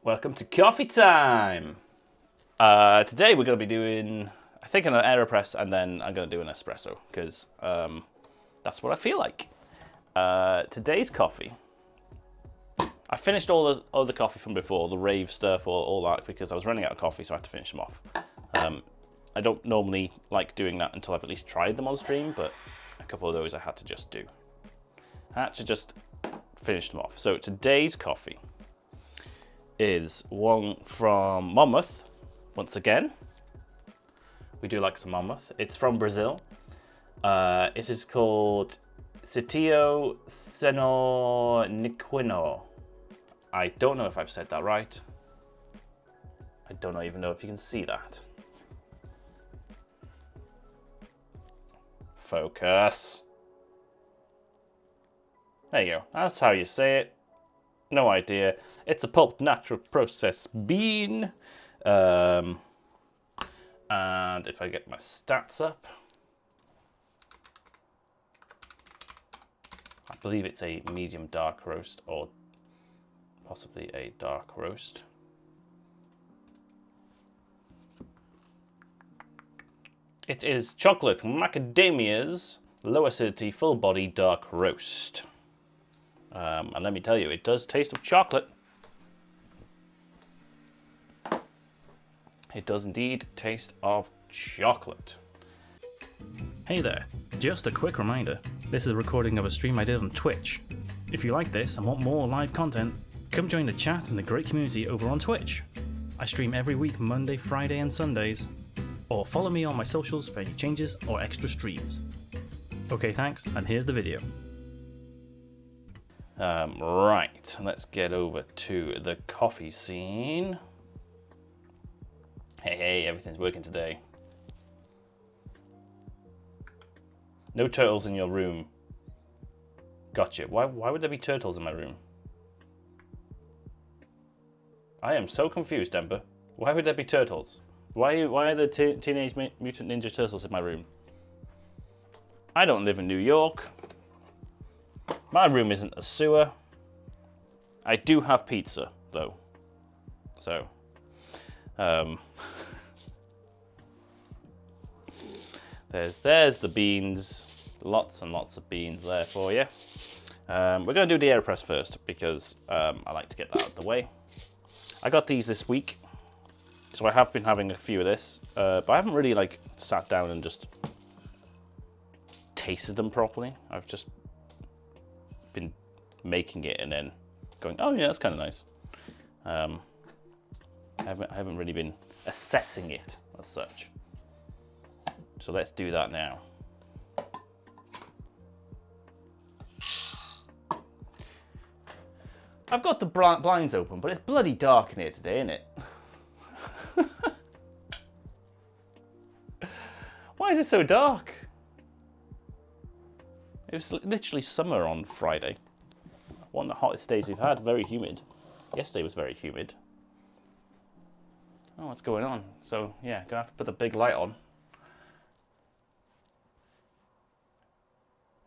Welcome to coffee time! Today we're going to be doing, I think, an AeroPress, and then I'm going to do an espresso, because that's what I feel like. Today's coffee, I finished all the other coffee from before, the rave stuff, all that, because I was running out of coffee, so I had to finish them off. I don't normally like doing that until I've at least tried them on stream, but a couple of those I had to just do. I had to just finish them off. So today's coffee is one from Monmouth, once again. We do like some Monmouth. It's from Brazil. It is called Sitio Senoniquino. I don't know if I've said that right. I don't even know if you can see that. Focus. There you go. That's how you say it. No idea. It's a pulped natural process bean. And if I get my stats up, I believe it's a medium dark roast, or possibly a dark roast. It is chocolate macadamias, low acidity, full body dark roast. And let me tell you, it does taste of chocolate. It does indeed taste of chocolate. Hey there, just a quick reminder. This is a recording of a stream I did on Twitch. If you like this and want more live content, come join the chat and the great community over on Twitch. I stream every week, Monday, Friday and Sundays. Or follow me on my socials for any changes or extra streams. Okay, thanks, and here's the video. Right, let's get over to the coffee scene. Hey, everything's working today. No turtles in your room. Gotcha. Why would there be turtles in my room? I am so confused, Ember. Why would there be turtles? Why are the Teenage Mutant Ninja Turtles in my room? I don't live in New York. My room isn't a sewer. I do have pizza, though. So, there's the beans. Lots and lots of beans there for you. We're going to do the AeroPress first, because I like to get that out of the way. I got these this week, so I have been having a few of this, but I haven't really sat down and just tasted them properly. I've just been making it and then going, oh yeah, that's kind of nice. I haven't really been assessing it as such. So let's do that now. I've got the blinds open, but it's bloody dark in here today, isn't it? Why is it so dark? It was literally summer on Friday. One of the hottest days we've had, very humid. Yesterday was very humid. Oh, what's going on? So yeah, gonna have to put the big light on.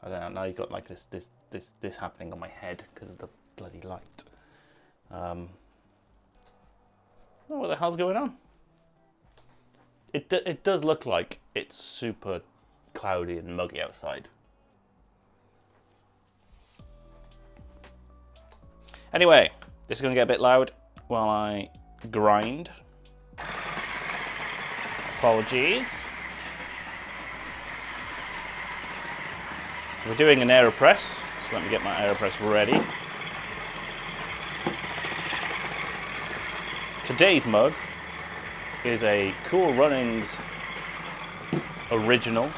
I don't know, now you've got like this happening on my head because of the bloody light. Oh, what the hell's going on? It does look like it's super cloudy and muggy outside. Anyway, this is going to get a bit loud while I grind. Apologies. We're doing an AeroPress, so let me get my AeroPress ready. Today's mug is a Cool Runnings original.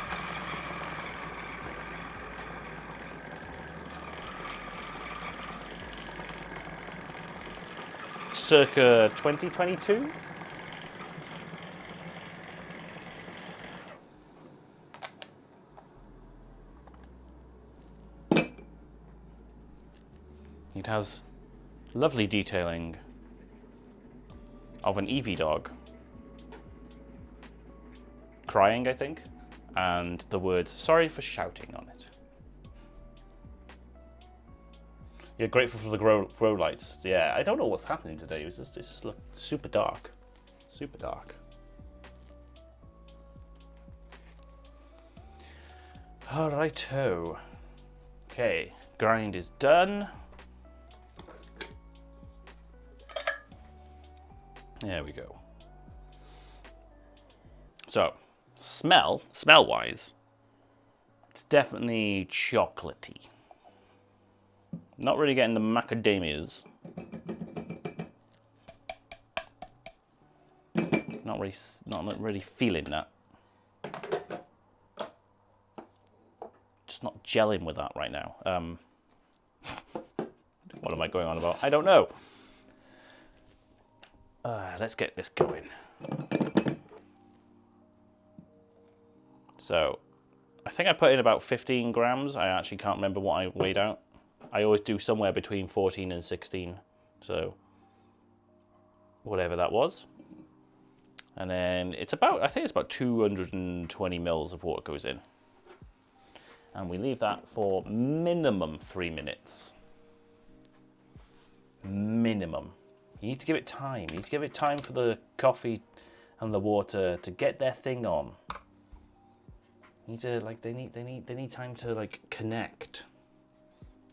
Circa 2022. It has lovely detailing of an Eevee dog crying, I think, and the words "sorry for shouting" on it. You're grateful for the grow lights. Yeah, I don't know what's happening today. It just look super dark. Super dark. Alrighto. Okay, grind is done. There we go. So, smell-wise, it's definitely chocolatey. Not really getting the macadamias. Not really feeling that. Just not gelling with that right now. What am I going on about? I don't know. Let's get this going. So, I think I put in about 15 grams. I actually can't remember what I weighed out. I always do somewhere between 14 and 16. So, whatever that was. And then it's about, I think it's about 220 mils of water goes in. And we leave that for minimum 3 minutes. Minimum. You need to give it time. You need to give it time for the coffee and the water to get their thing on. You need to, like, they need time to, like, connect,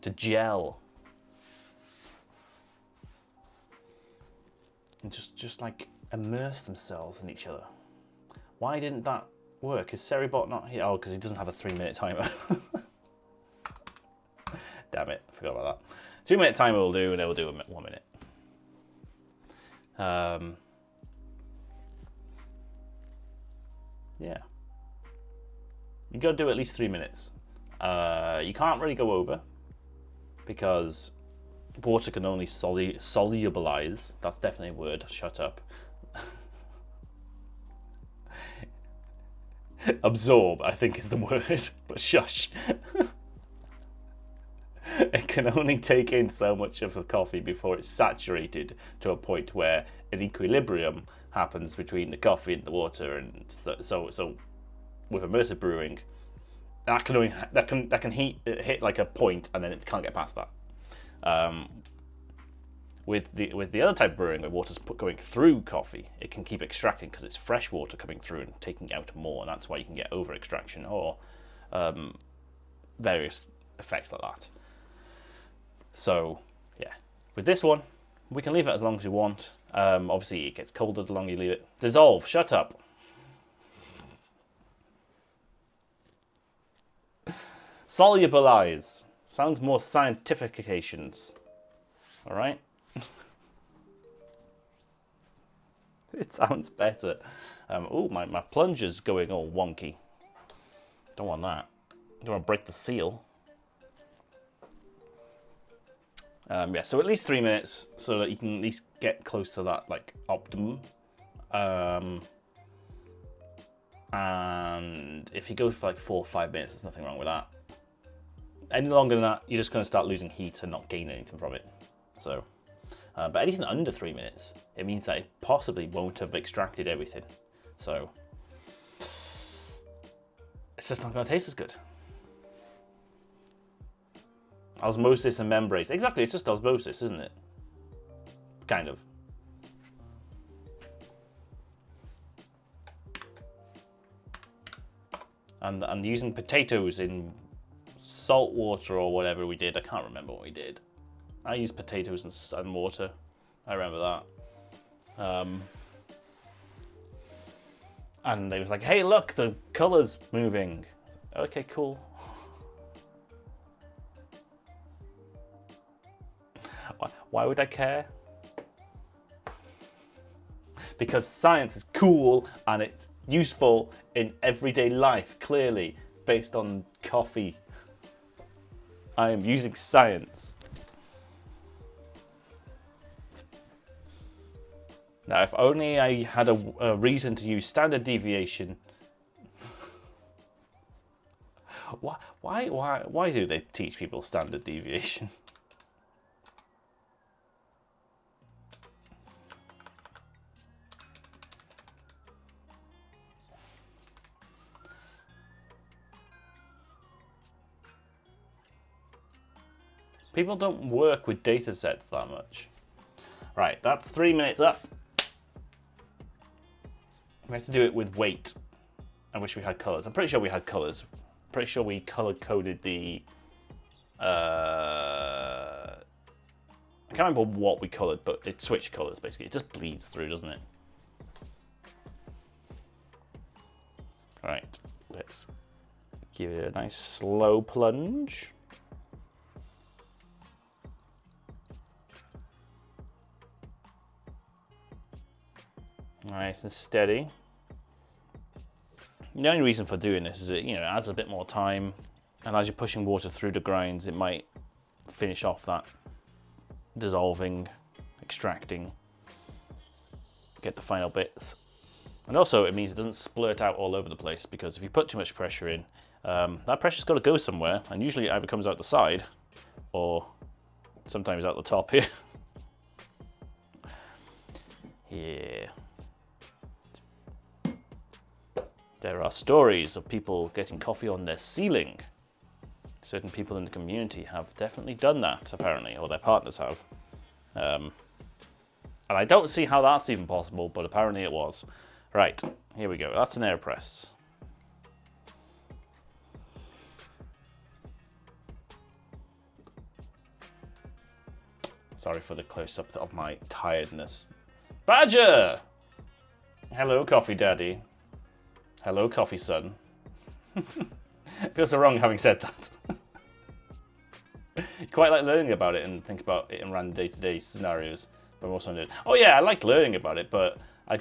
to gel, and just like immerse themselves in each other. Why didn't that work? Is Seribot not here? Oh, because he doesn't have a 3-minute timer. Damn it, I forgot about that. 2-minute timer will do, and it will do 1 minute. Yeah. You got to do at least 3 minutes. You can't really go over because water can only solubilize. That's definitely a word. Shut up. Absorb, I think, is the word, but shush. It can only take in so much of the coffee before it's saturated to a point where an equilibrium happens between the coffee and the water, and so with immersive brewing, that can hit like a point, and then it can't get past that. With the other type of brewing, where water's going through coffee, it can keep extracting because it's fresh water coming through and taking out more, and that's why you can get over extraction or various effects like that. So yeah, with this one, we can leave it as long as we want. Obviously, it gets colder the longer you leave it. Dissolve. Shut up. Solubilize. Sounds more scientifications. All right. It sounds better. Oh, my plunger's going all wonky. Don't want that. Don't want to break the seal. Yeah, so at least 3 minutes, so that you can at least get close to that, like, optimum. And if you go for like 4 or 5 minutes, there's nothing wrong with that. Any longer than that, you're just going to start losing heat and not gain anything from it. So, but anything under 3 minutes, it means that it possibly won't have extracted everything. So, it's just not going to taste as good. Osmosis and membranes. Exactly, it's just osmosis, isn't it? Kind of. And using potatoes in salt water or whatever we did. I can't remember what we did. I used potatoes and water. I remember that. And they was like, hey, look, the color's moving. Okay, cool. Why would I care? Because science is cool and it's useful in everyday life, clearly, based on coffee. I am using science. Now, if only I had a reason to use standard deviation. Why do they teach people standard deviation? People don't work with data sets that much. Right, that's 3 minutes up. We have to do it with weight. I wish we had colors. I'm pretty sure we had colors. Pretty sure we color coded the. I can't remember what we colored, but it switched colors basically. It just bleeds through, doesn't it? All right, let's give it a nice slow plunge. Nice and steady. The only reason for doing this is it, you know, adds a bit more time, and as you're pushing water through the grinds, it might finish off that dissolving, extracting, get the final bits. And also it means it doesn't splurt out all over the place, because if you put too much pressure in, that pressure's got to go somewhere, and usually it either comes out the side or sometimes out the top here. Yeah. There are stories of people getting coffee on their ceiling. Certain people in the community have definitely done that, apparently, or their partners have. And I don't see how that's even possible, but apparently it was. Right, here we go. That's an AeroPress. Sorry for the close-up of my tiredness. Badger! Hello, Coffee Daddy. Hello, Coffee Son. Feels so wrong having said that. You quite like learning about it and think about it in random day-to-day scenarios. But I'm also doing. Oh yeah, I like learning about it, but I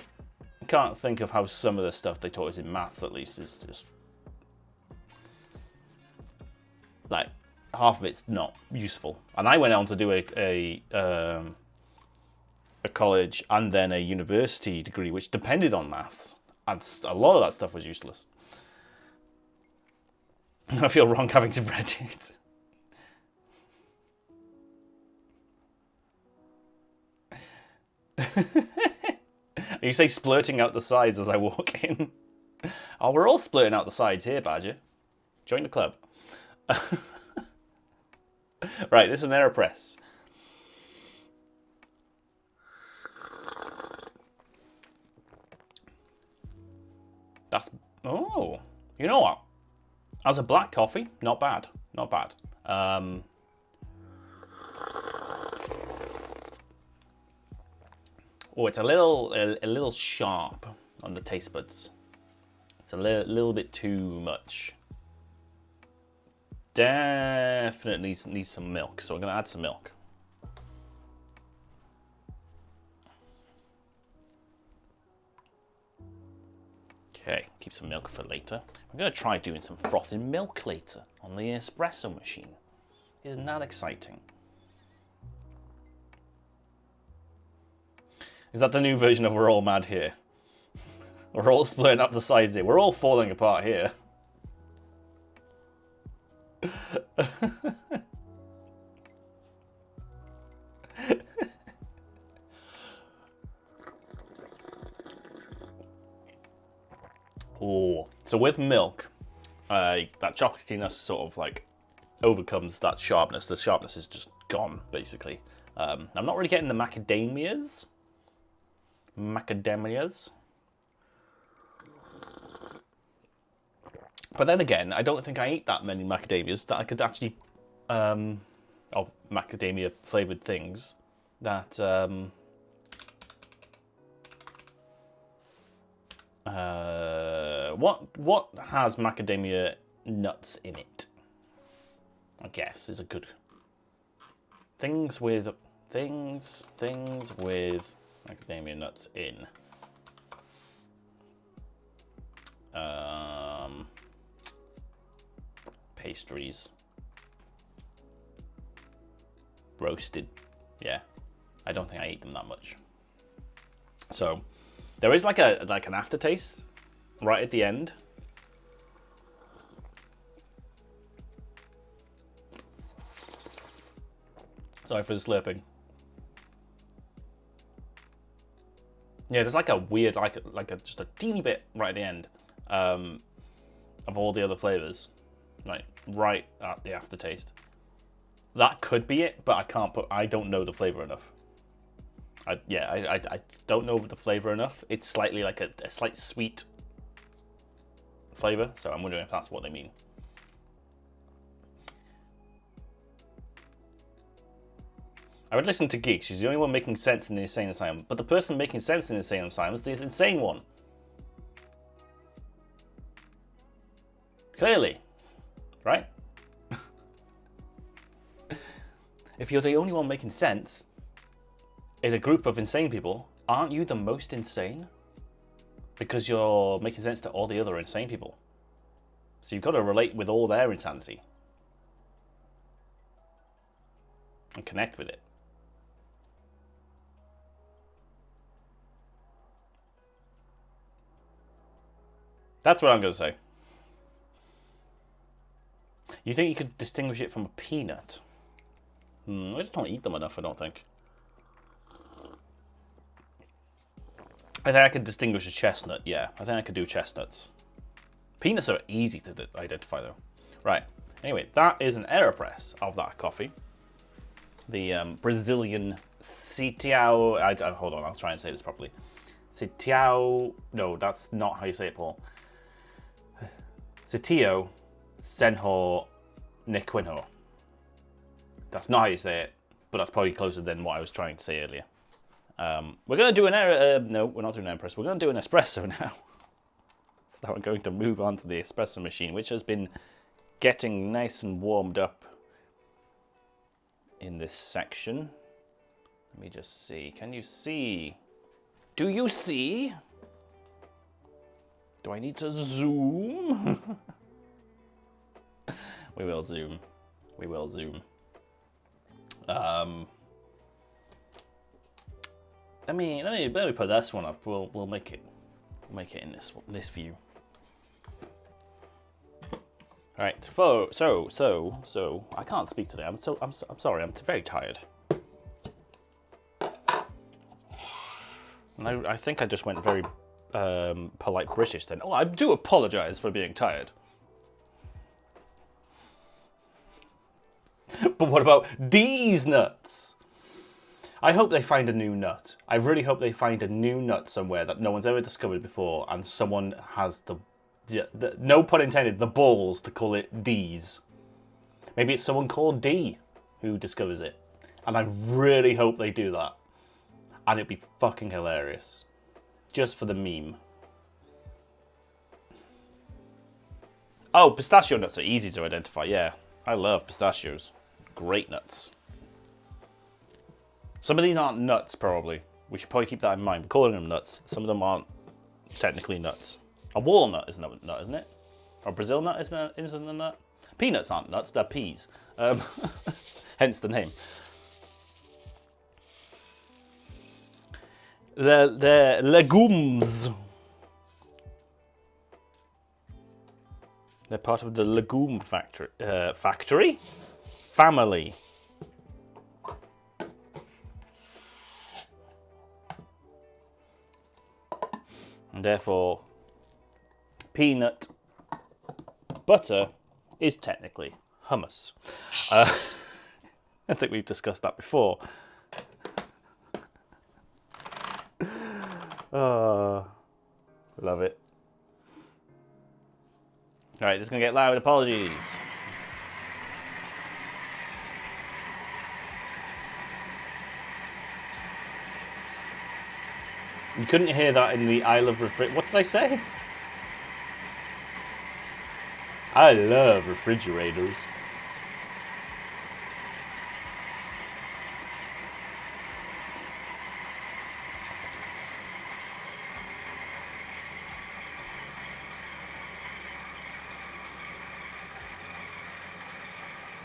can't think of how some of the stuff they taught us in maths, at least, is just like half of it's not useful. And I went on to do a college and then a university degree, which depended on maths. And a lot of that stuff was useless. I feel wrong having to read it. You say splurting out the sides as I walk in. Oh, we're all splurting out the sides here, Badger. Join the club. Right, this is an AeroPress. That's, oh, you know what? As a black coffee, not bad, not bad. Oh, it's a little sharp on the taste buds. It's a little bit too much. Definitely needs some milk, so I'm gonna add some milk. Okay, keep some milk for later. I'm going to try doing some frothing milk later on the espresso machine. Isn't that exciting? Is that the new version of We're All Mad Here? We're all splitting up the sides here. We're all falling apart here. Oh, so with milk, that chocolatiness sort of like overcomes that sharpness. The sharpness is just gone, basically. I'm not really getting the macadamias. But then again, I don't think I ate that many macadamias that I could actually, or macadamia flavored things that, what has macadamia nuts in it? I guess is a good things with macadamia nuts in. Pastries, roasted. Yeah, I don't think I eat them that much. So there is like an aftertaste right at the end. Sorry for the slurping. Yeah, there's like a weird, just a teeny bit right at the end of all the other flavors, like right at the aftertaste. That could be it, but I don't know the flavor enough. I don't know the flavor enough. It's slightly like a slight sweet flavor, so I'm wondering if that's what they mean. I would listen to Geek. She's the only one making sense in the insane asylum, but the person making sense in the insane asylum is the insane one. Clearly, right? If you're the only one making sense in a group of insane people, aren't you the most insane? Because you're making sense to all the other insane people. So you've got to relate with all their insanity. And connect with it. That's what I'm going to say. You think you could distinguish it from a peanut? I just don't eat them enough, I don't think. I think I could distinguish a chestnut, yeah. I think I could do chestnuts. Peanuts are easy to identify, though. Right. Anyway, that is an AeroPress of that coffee. The Brazilian Sitiao... hold on, I'll try and say this properly. Sitiao... No, that's not how you say it, Paul. Sitio Senhor Nequinho. That's not how you say it, but that's probably closer than what I was trying to say earlier. We're going to do an no, we're not doing an AeroPress. We're going to do an espresso now. So I'm going to move on to the espresso machine, which has been getting nice and warmed up in this section. Let me just see. Can you see? Do you see? Do I need to zoom? We will zoom. We will zoom. Let me put this one up. We'll make it in this view. All right. So I can't speak today. I'm sorry. I'm very tired. And I think I just went very polite British then. Oh, I do apologize for being tired. But what about these nuts? I hope they find a new nut. I really hope they find a new nut somewhere that no one's ever discovered before, and someone has the no pun intended, the balls to call it D's. Maybe it's someone called D who discovers it. And I really hope they do that. And it'd be fucking hilarious. Just for the meme. Oh, pistachio nuts are easy to identify, yeah. I love pistachios. Great nuts. Some of these aren't nuts, probably. We should probably keep that in mind. We're calling them nuts. Some of them aren't technically nuts. A walnut is a nut, isn't it? Or a Brazil nut isn't a nut? Peanuts aren't nuts, they're peas. Hence the name. They're legumes. They're part of the legume family. And therefore, peanut butter is technically hummus. I think we've discussed that before. Oh, love it. All right, this is going to get loud. Apologies. You couldn't hear that in the I love what did I say? I love refrigerators.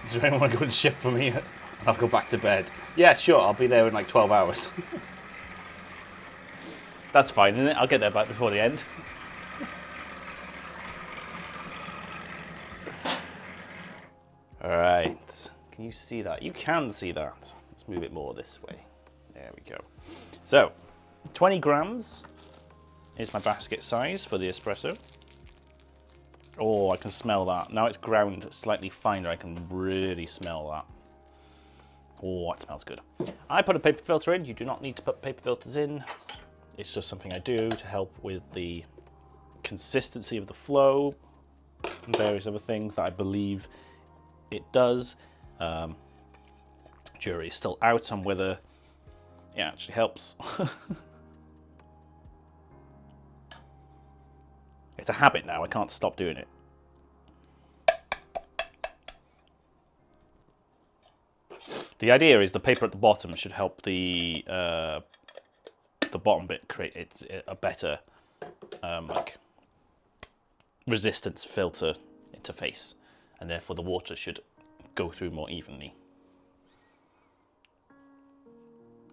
Does anyone want to go and shift for me? I'll go back to bed. Yeah, sure, I'll be there in like 12 hours. That's fine, isn't it? I'll get there back before the end. Alright. Can you see that? You can see that. Let's move it more this way. There we go. So, 20 grams is my basket size for the espresso. Oh, I can smell that. Now it's ground slightly finer, I can really smell that. Oh, it smells good. I put a paper filter in. You do not need to put paper filters in. It's just something I do to help with the consistency of the flow and various other things that I believe it does. Jury is still out on whether it actually helps. It's a habit now. I can't stop doing it. The idea is the paper at the bottom should help the bottom bit create a better like resistance filter interface, and therefore the water should go through more evenly.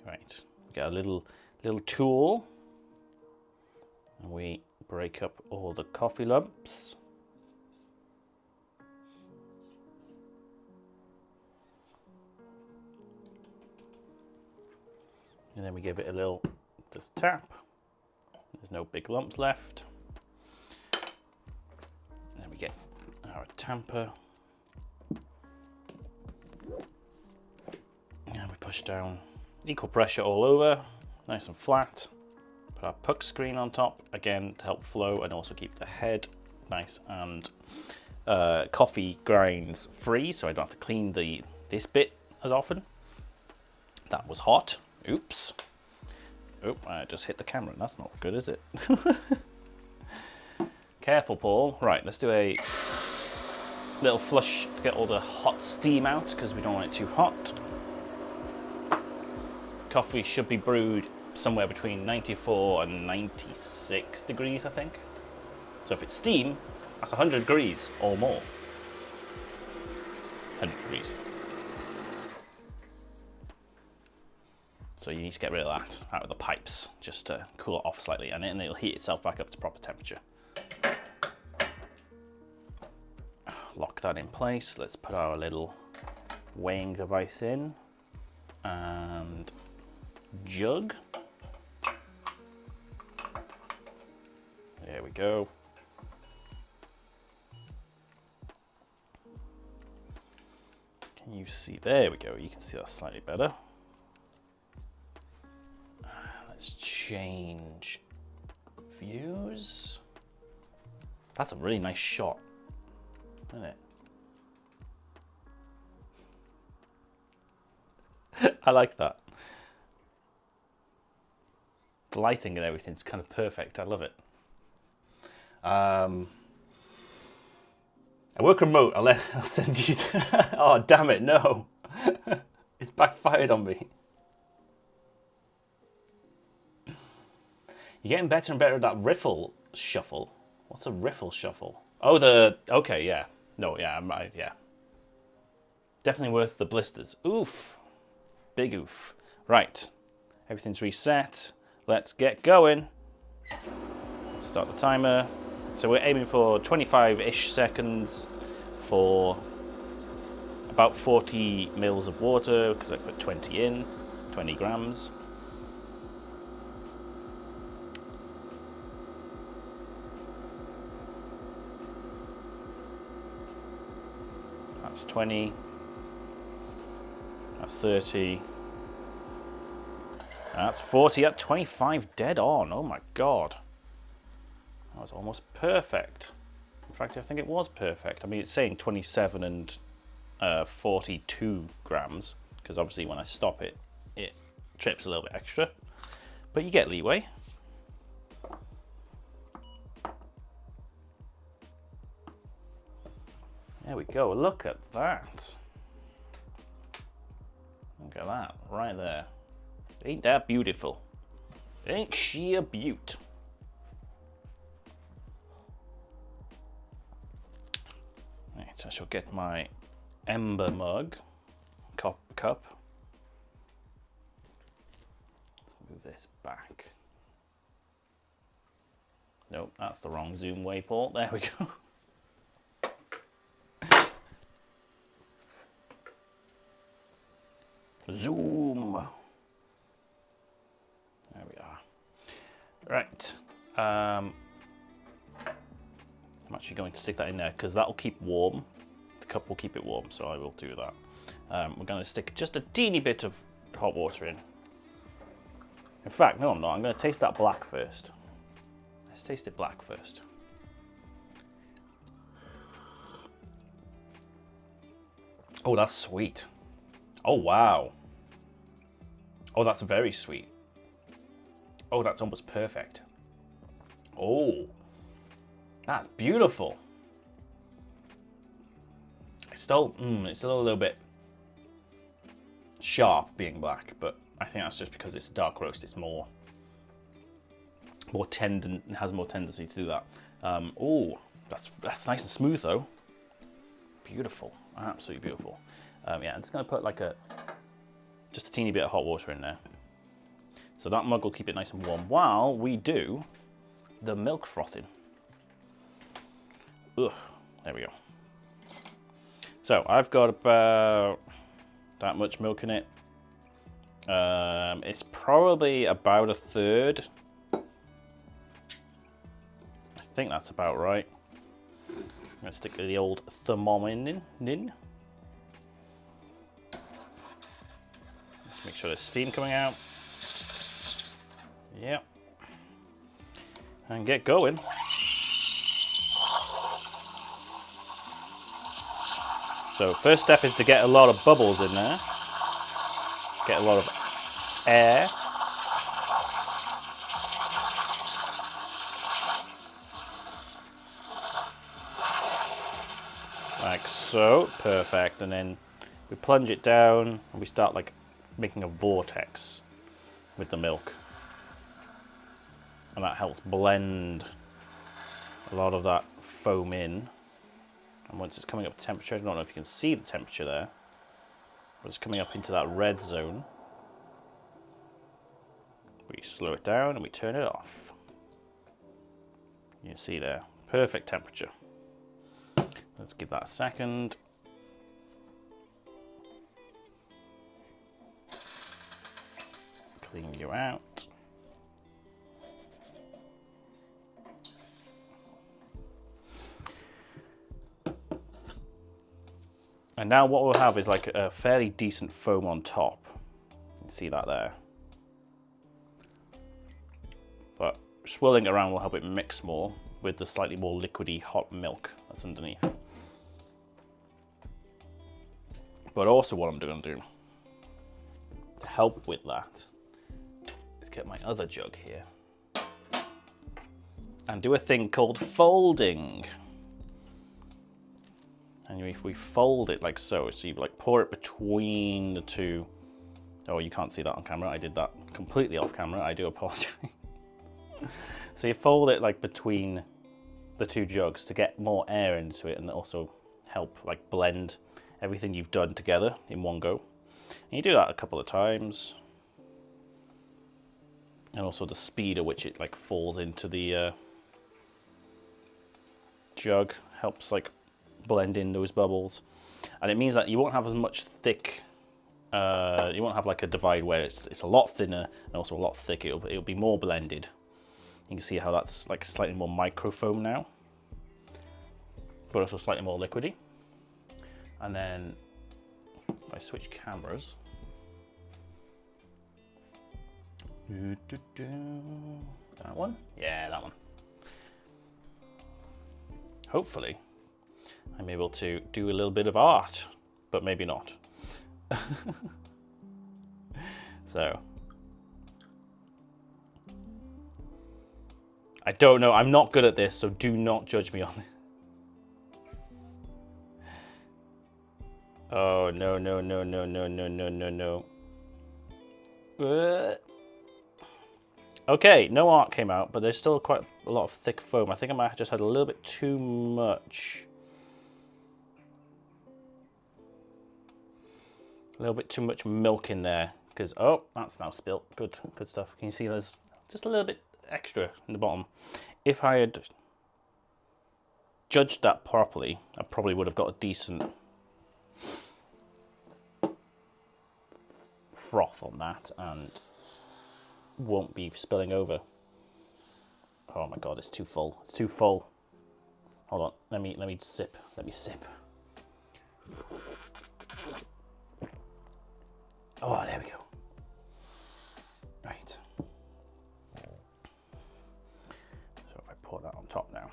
Right, get a little tool, and we break up all the coffee lumps. And then we give it a little just tap. There's no big lumps left. And then we get our tamper. And we push down, equal pressure all over, nice and flat. Put our puck screen on top, again to help flow and also keep the head nice and coffee grinds free, so I don't have to clean this bit as often. That was hot. Oops. Oh, I just hit the camera. That's not good, is it? Careful, Paul. Right, let's do a little flush to get all the hot steam out, because we don't want it too hot. Coffee should be brewed somewhere between 94 and 96 degrees, I think. So if it's steam, that's 100 degrees or more. 100 degrees. So you need to get rid of that out of the pipes, just to cool it off slightly, and then it'll heat itself back up to proper temperature. Lock that in place. Let's put our little weighing device in, and jug. There we go. Can you see? There we go. You can see that slightly better. Let's change views. That's a really nice shot, isn't it? I like that. The lighting and everything's kind of perfect. I love it. I work remote. I'll send you. Oh, damn it! No, it's backfired on me. You're getting better and better at that riffle shuffle. What's a riffle shuffle? Oh, okay, yeah. No, yeah, yeah. Definitely worth the blisters. Oof. Big oof. Right. Everything's reset. Let's get going. Start the timer. So we're aiming for 25-ish seconds for about 40 mils of water, because I put 20 in, 20 grams. That's 20. That's 30. That's 40 at 25, dead on. Oh my God. That was almost perfect. In fact, I think it was perfect. I mean, it's saying 27 and 42 grams, because obviously when I stop it, it trips a little bit extra, but you get leeway. There we go, look at that. Look at that, right there. Ain't that beautiful? Ain't she a beaut? Right, I shall get my ember mug, cup. Let's move this back. Nope, that's the wrong zoom way, Paul. There we go. Zoom. There we are. Right. I'm actually going to stick that in there because that'll keep warm. The cup will keep it warm, so I will do that. We're going to stick just a teeny bit of hot water in. In fact, no, I'm not. I'm going to taste that black first. Let's taste it black first. Oh, that's sweet. Oh, wow. Oh, that's very sweet. Oh, that's almost perfect. Oh, that's beautiful. It's still a little bit sharp being black, but I think that's just because it's dark roast. It's more tender, it has more tendency to do that. Oh, that's nice and smooth though. Beautiful, absolutely beautiful. Yeah, I'm just gonna put like just a teeny bit of hot water in there. So that mug will keep it nice and warm while we do the milk frothing. Ugh, there we go. So I've got about that much milk in it. It's probably about a third. I think that's about right. I'm gonna stick the old thermometer in. Just make sure there's steam coming out. Yep. And get going. So first step is to get a lot of bubbles in there. Get a lot of air. Like so, perfect. And then we plunge it down and we start like making a vortex with the milk. And that helps blend a lot of that foam in. And once it's coming up to temperature, I don't know if you can see the temperature there, but it's coming up into that red zone. We slow it down and we turn it off. You can see there, perfect temperature. Let's give that a second. Clean you out. And now what we'll have is like a fairly decent foam on top. You can see that there. But swirling it around will help it mix more with the slightly more liquidy hot milk that's underneath. But also what I'm going to do to help with that is get my other jug here and do a thing called folding. And if we fold it like so, so you like pour it between the two. Oh, you can't see that on camera. I did that completely off camera. I do apologize. So you fold it like between the two jugs to get more air into it and also help like blend everything you've done together in one go. And you do that a couple of times. And also the speed at which it like falls into the jug helps like blend in those bubbles, and it means that you won't have as much thick. You won't have like a divide where it's a lot thinner and also a lot thicker. It'll be more blended. You can see how that's like slightly more microfoam now, but also slightly more liquidy. And then if I switch cameras, that one, yeah, that one. Hopefully I'm able to do a little bit of art, but maybe not. So, I don't know, I'm not good at this, so do not judge me on it. Oh, no, no, no, no, no, no, no, no, no. Okay, no art came out, but there's still quite a lot of thick foam. I think I might have just had a little bit too much. A little bit too much milk in there, because, oh, that's now spilt. Good stuff. Can you see there's just a little bit extra in the bottom? If I had judged that properly, I probably would have got a decent froth on that and won't be spilling over. Oh my god, it's too full. It's too full. Hold on, let me sip. Let me sip. Oh, there we go. Right. So if I pour that on top now.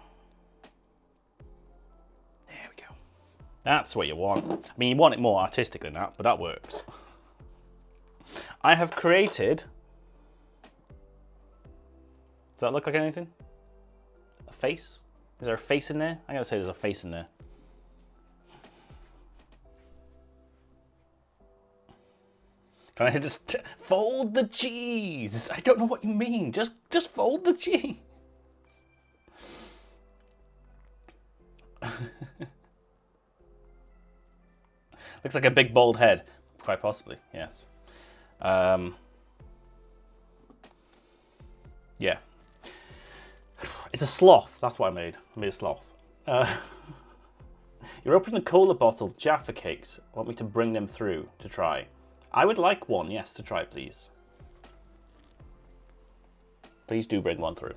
There we go. That's what you want. I mean, you want it more artistic than that, but that works. I have created... Does that look like anything? A face? Is there a face in there? I'm gonna say there's a face in there. Can I just fold the cheese? I don't know what you mean. Just fold the cheese. Looks like a big bald head. Quite possibly, yes. Yeah. It's a sloth. That's what I made. I made a sloth. You're opening a cola bottle, Jaffa cakes. Want me to bring them through to try? I would like one, yes, to try, please. Please do bring one through.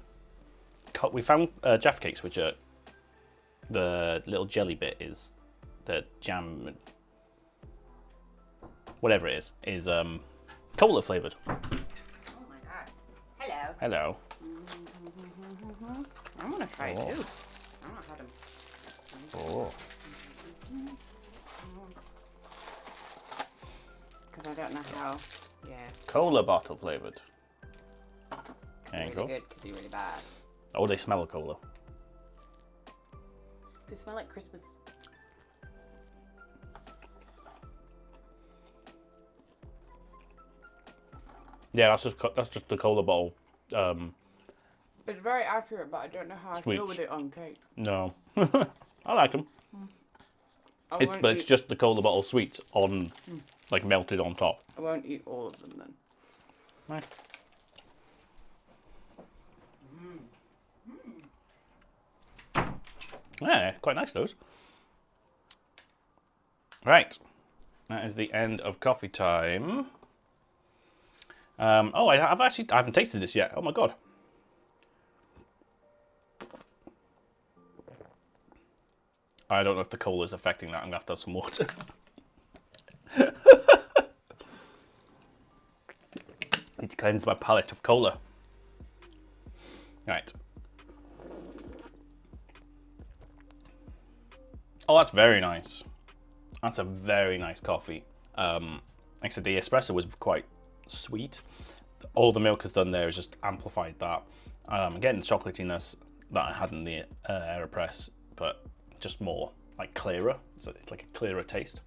We found Jaffa cakes, which are the little jelly bit is the jam, whatever it is cola flavored. Oh my god! Hello. Hello. I'm gonna try it too. I've not had them. Oh. Because I don't know how. Yeah. Cola bottle flavored. There you Really go. good. Could be really bad. Oh, they smell of cola. They smell like Christmas. Yeah, that's just the cola bottle. It's very accurate, but I don't know how I feel with it on cake. No, I like them. But it's just the cola bottle sweets on, like melted on top. I won't eat all of them then. Right. Yeah, quite nice those. Right, that is the end of coffee time. Oh, I haven't tasted this yet. Oh my god. I don't know if the cola is affecting that. I'm gonna have to have some water. Need to cleanse my palate of cola. Right. Oh, that's very nice. That's a very nice coffee. Like I said, the espresso was quite sweet. All the milk has done there is just amplified that. Again, the chocolatiness that I had in the AeroPress, but just more like clearer. So it's like a clearer taste.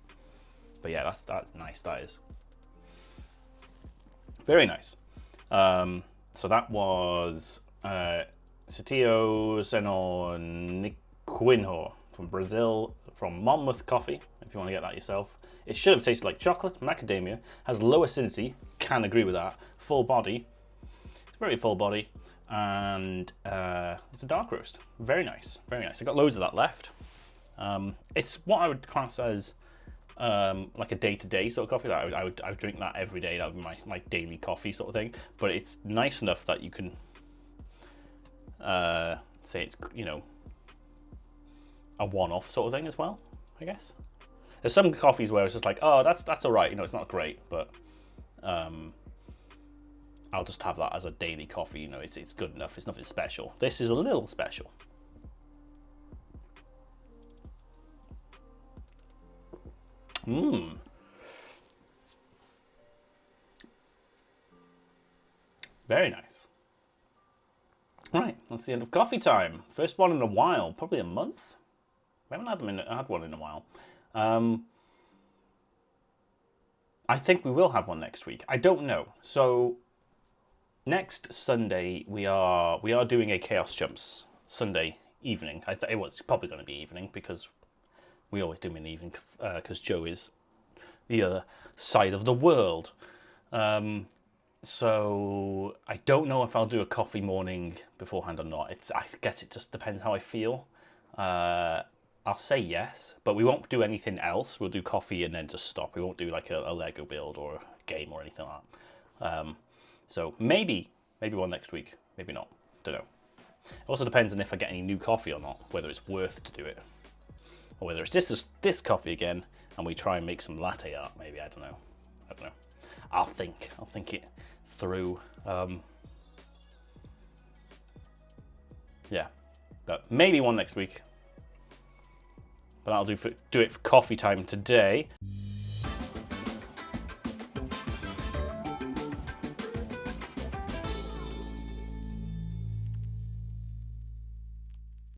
But yeah, that's nice. That is very nice. So that was Setio Senoniquinho from Brazil, from Monmouth Coffee. If you want to get that yourself, it should have tasted like chocolate, macadamia, has low acidity. Can agree with that. Full body. It's very full body, and it's a dark roast. Very nice, very nice. I got loads of that left. It's what I would class as like a day-to-day sort of coffee. That I would drink that every day. That would be my daily coffee sort of thing. But it's nice enough that you can say it's, you know, a one-off sort of thing as well, I guess. There's some coffees where it's just like, oh, that's all right, you know, it's not great, but I'll just have that as a daily coffee, you know, it's good enough, it's nothing special. This is a little special. Very nice. Right, that's the end of coffee time. First one in a while, probably a month. We haven't had one in a while. I think we will have one next week. I don't know. So next Sunday we are doing a Chaos Jumps Sunday evening. It was probably going to be evening because we always do them in the evening because Joe is the other side of the world. So I don't know if I'll do a coffee morning beforehand or not. I guess it just depends how I feel. I'll say yes, but we won't do anything else. We'll do coffee and then just stop. We won't do like a Lego build or a game or anything like that. So maybe one next week, maybe not. Don't know. It also depends on if I get any new coffee or not, whether it's worth to do it, or whether it's just this coffee again and we try and make some latte art. Maybe I don't know. I'll think it through. Yeah, but maybe one next week. But I'll do it for coffee time today.